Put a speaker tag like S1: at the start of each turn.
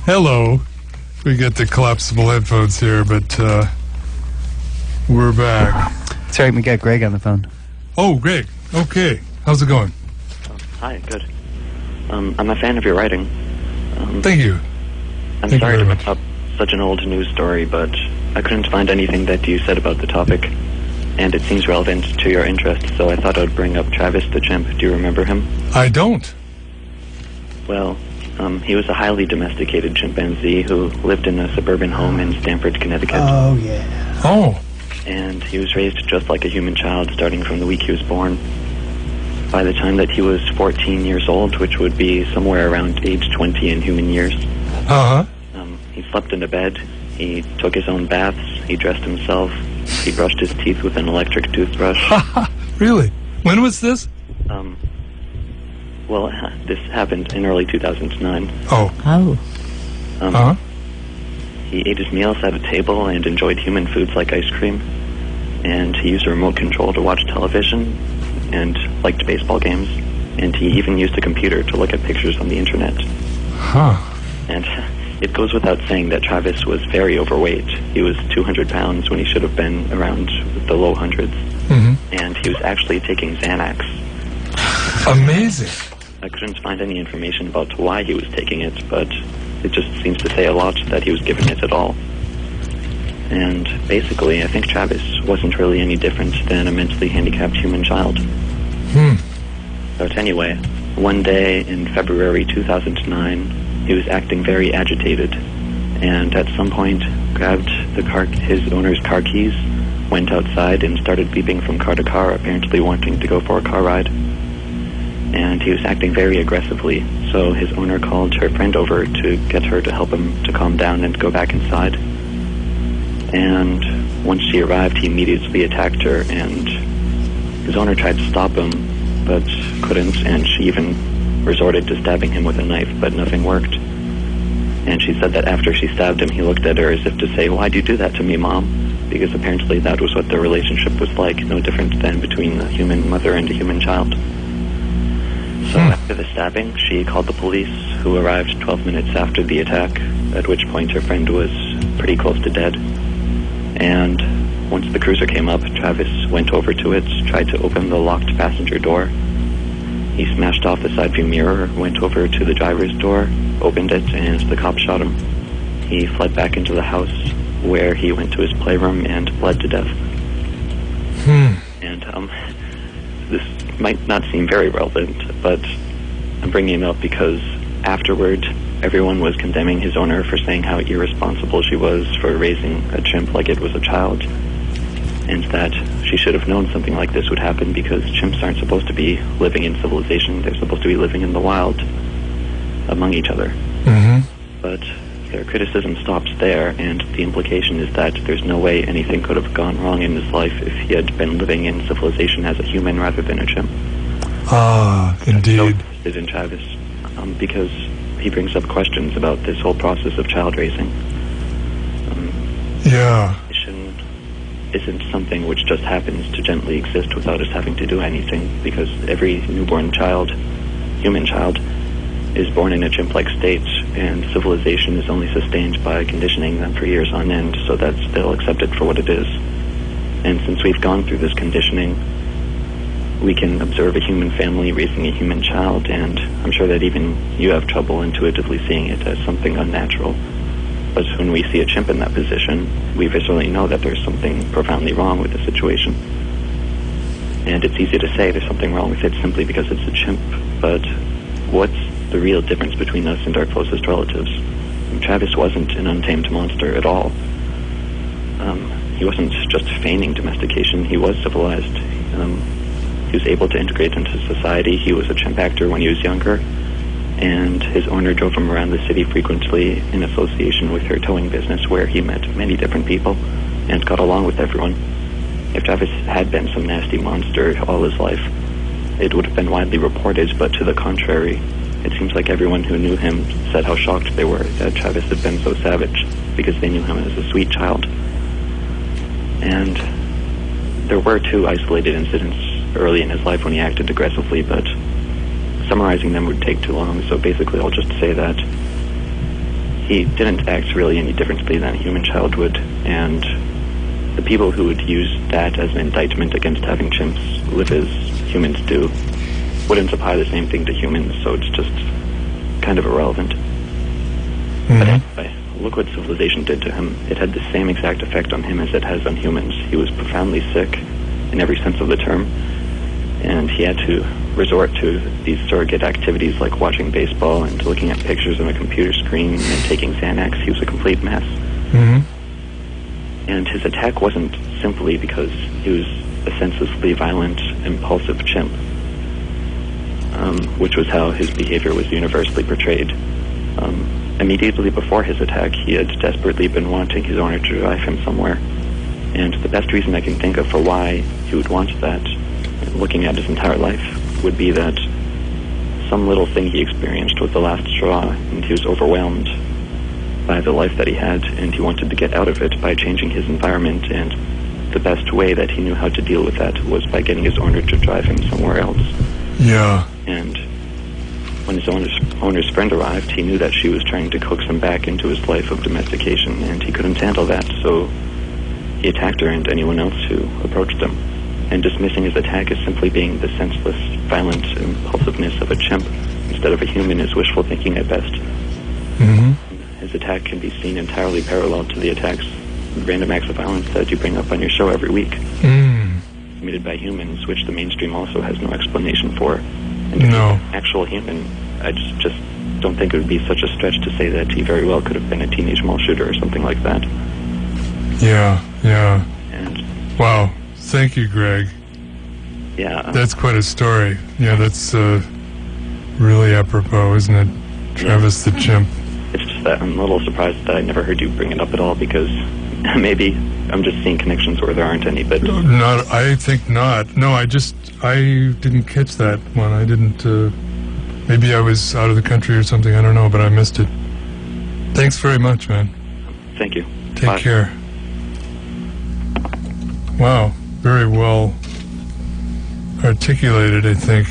S1: Hello. We got the collapsible headphones here, but we're back.
S2: It's all right, we got Greg on the phone.
S1: Oh, Greg. Okay. How's it going?
S3: Hi, good. I'm a fan of your writing.
S1: Thank you.
S3: I'm
S1: Thank
S3: sorry
S1: you
S3: to
S1: very
S3: bring up such an old news story, but I couldn't find anything that you said about the topic, and it seems relevant to your interest, so I thought I would bring up Travis the chimp. Do you remember him?
S1: I don't.
S3: Well, he was a highly domesticated chimpanzee who lived in a suburban home in Stamford, Connecticut.
S2: Oh, yeah.
S1: Oh.
S3: And he was raised just like a human child starting from the week he was born. By the time that he was 14 years old, which would be somewhere around age 20 in human years,
S1: Uh-huh.
S3: he slept in a bed, he took his own baths, he dressed himself, he brushed his teeth with an electric toothbrush.
S1: Really? When was this?
S3: Well, this happened in early 2009.
S1: Oh.
S2: Oh.
S1: Uh-huh.
S3: He ate his meals at a table and enjoyed human foods like ice cream. And he used a remote control to watch television and liked baseball games. And he even used a computer to look at pictures on the internet.
S1: Huh.
S3: And it goes without saying that Travis was very overweight. He was 200 pounds when he should have been around the low hundreds.
S1: Mm-hmm.
S3: And he was actually taking Xanax.
S1: Amazing.
S3: I couldn't find any information about why he was taking it, but it just seems to say a lot that he was giving it at all. And basically, I think Travis wasn't really any different than a mentally handicapped human child. But anyway, one day in February 2009, he was acting very agitated, and at some point grabbed his owner's car keys, went outside and started beeping from car to car, apparently wanting to go for a car ride. And he was acting very aggressively, so his owner called her friend over to get her to help him to calm down and go back inside. And once she arrived, he immediately attacked her, and his owner tried to stop him, but couldn't, and she even resorted to stabbing him with a knife, but nothing worked. And she said that after she stabbed him, he looked at her as if to say, "Why'd you do that to me, Mom?" Because apparently that was what their relationship was like, no different than between a human mother and a human child. So after the stabbing, she called the police, who arrived 12 minutes after the attack, at which point her friend was pretty close to dead. And once the cruiser came up, Travis went over to it, tried to open the locked passenger door. He smashed off the side view mirror, went over to the driver's door, opened it, and the cop shot him. He fled back into the house, where he went to his playroom and bled to death. And this might not seem very relevant, but I'm bringing it up because afterward, everyone was condemning his owner for saying how irresponsible she was for raising a chimp like it was a child, and that she should have known something like this would happen because chimps aren't supposed to be living in civilization. They're supposed to be living in the wild among each other. But their criticism stops there, and the implication is that there's no way anything could have gone wrong in his life if he had been living in civilization as a human rather than a chimp.
S1: Ah, indeed.
S3: I'm so interested in Travis because he brings up questions about this whole process of child raising.
S1: Yeah.
S3: Isn't something which just happens to gently exist without us having to do anything, because every newborn child, human child, is born in a chimp-like state, and civilization is only sustained by conditioning them for years on end so that they'll accept it for what it is. And since we've gone through this conditioning, we can observe a human family raising a human child, and I'm sure that even you have trouble intuitively seeing it as something unnatural. But when we see a chimp in that position, we viscerally know that there's something profoundly wrong with the situation. And it's easy to say there's something wrong with it simply because it's a chimp, but what's the real difference between us and our closest relatives? And Travis wasn't an untamed monster at all. He wasn't just feigning domestication, he was civilized. He was able to integrate into society. He was a chimp actor when he was younger, and his owner drove him around the city frequently in association with her towing business, where he met many different people and got along with everyone. If Travis had been some nasty monster all his life, it would have been widely reported, but to the contrary, it seems like everyone who knew him said how shocked they were that Travis had been so savage, because they knew him as a sweet child. And there were 2 isolated incidents early in his life when he acted aggressively, but summarizing them would take too long, so basically I'll just say that he didn't act really any differently than a human child would, and the people who would use that as an indictment against having chimps live as humans do wouldn't apply the same thing to humans, so it's just kind of irrelevant. But anyway, look what civilization did to him. It had the same exact effect on him as it has on humans. He was profoundly sick in every sense of the term, and he had to resort to these surrogate activities like watching baseball and looking at pictures on a computer screen and taking Xanax. He was a complete mess. And his attack wasn't simply because he was a senselessly violent, impulsive chimp, which was how his behavior was universally portrayed. Immediately before his attack, he had desperately been wanting his owner to drive him somewhere. And the best reason I can think of for why he would want that, looking at his entire life, would be that some little thing he experienced was the last straw, and he was overwhelmed by the life that he had, and he wanted to get out of it by changing his environment, and the best way that he knew how to deal with that was by getting his owner to drive him somewhere else.
S1: Yeah.
S3: And when his owner's friend arrived, he knew that she was trying to coax him back into his life of domestication, and he couldn't handle that, so he attacked her and anyone else who approached him. And dismissing his attack as simply being the senseless, violent impulsiveness of a chimp instead of a human is wishful thinking at best. His attack can be seen entirely parallel to the attacks, random acts of violence that you bring up on your show every week, committed by humans, which the mainstream also has no explanation for. And if he's an actual human, I just don't think it would be such a stretch to say that he very well could have been a teenage mall shooter or something like that.
S1: Yeah.
S3: And
S1: wow. Thank you, Greg.
S3: Yeah.
S1: That's quite a story. Yeah, that's really apropos, isn't it? Travis the chimp.
S3: It's just that I'm a little surprised that I never heard you bring it up at all, because maybe I'm just seeing connections where there aren't any, but...
S1: Not, I think not. No, I didn't catch that one. I didn't, maybe I was out of the country or something, I don't know, but I missed it. Thanks very much, man.
S3: Thank you.
S1: Take
S3: Bye.
S1: care. Wow, very well articulated, I think.